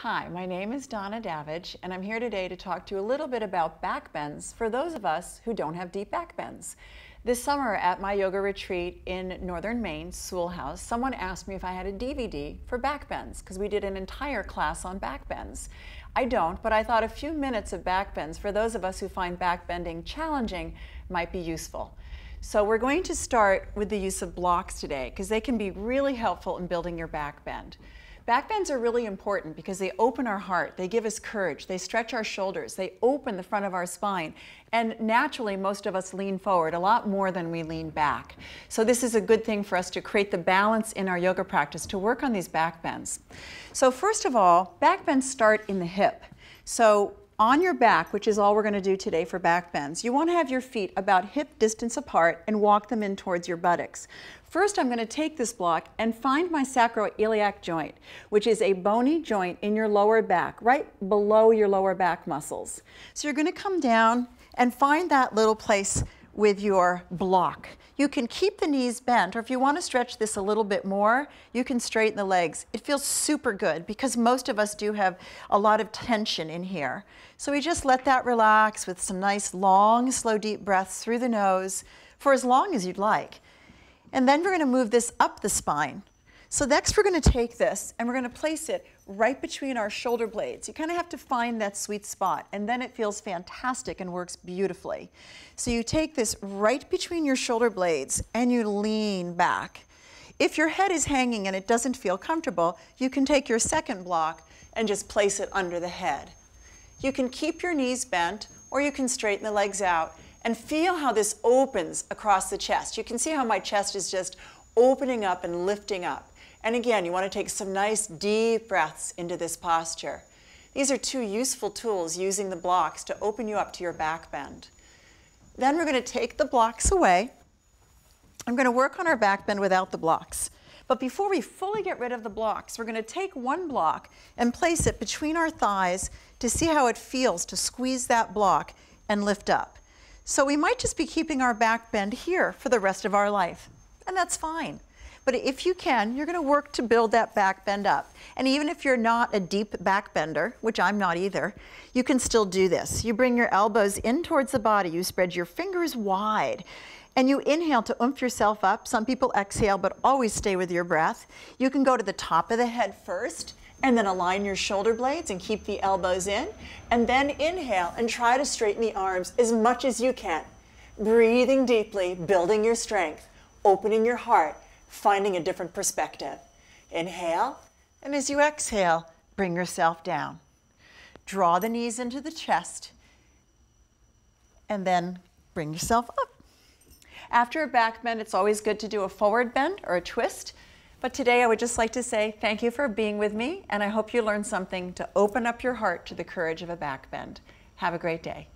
Hi, my name is Donna Davidge, and I'm here today to talk to you a little bit about backbends for those of us who don't have deep backbends. This summer at my yoga retreat in northern Maine, Sewell House, someone asked me if I had a DVD for backbends because we did an entire class on backbends. I don't, but I thought a few minutes of backbends for those of us who find backbending challenging might be useful. So we're going to start with the use of blocks today because they can be really helpful in building your backbend. Backbends are really important because they open our heart, they give us courage, they stretch our shoulders, they open the front of our spine, and naturally most of us lean forward a lot more than we lean back. So this is a good thing for us to create the balance in our yoga practice to work on these backbends. So first of all, backbends start in the hip. So on your back, which is all we're going to do today for backbends, you want to have your feet about hip distance apart and walk them in towards your buttocks. First, I'm going to take this block and find my sacroiliac joint, which is a bony joint in your lower back, right below your lower back muscles. So you're going to come down and find that little place with your block. You can keep the knees bent, or if you want to stretch this a little bit more, you can straighten the legs. It feels super good because most of us do have a lot of tension in here. So we just let that relax with some nice long, slow, deep breaths through the nose for as long as you'd like. And then we're going to move this up the spine. So next we're going to take this and we're going to place it right between our shoulder blades. You kind of have to find that sweet spot, and then it feels fantastic and works beautifully. So you take this right between your shoulder blades and you lean back. If your head is hanging and it doesn't feel comfortable, you can take your second block and just place it under the head. You can keep your knees bent or you can straighten the legs out and feel how this opens across the chest. You can see how my chest is just opening up and lifting up. And again, you want to take some nice deep breaths into this posture. These are two useful tools using the blocks to open you up to your back bend. Then we're going to take the blocks away. I'm going to work on our back bend without the blocks. But before we fully get rid of the blocks, we're going to take one block and place it between our thighs to see how it feels to squeeze that block and lift up. So we might just be keeping our back bend here for the rest of our life, and that's fine. But if you can, you're going to work to build that back bend up. And even if you're not a deep back bender, which I'm not either, you can still do this. You bring your elbows in towards the body, you spread your fingers wide, and you inhale to oomph yourself up. Some people exhale, but always stay with your breath. You can go to the top of the head first, and then align your shoulder blades and keep the elbows in, and then inhale and try to straighten the arms as much as you can. Breathing deeply, building your strength, opening your heart, finding a different perspective. Inhale, and as you exhale, bring yourself down. Draw the knees into the chest, and then bring yourself up. After a back bend, it's always good to do a forward bend or a twist. But today I would just like to say thank you for being with me, and I hope you learned something to open up your heart to the courage of a back bend. Have a great day.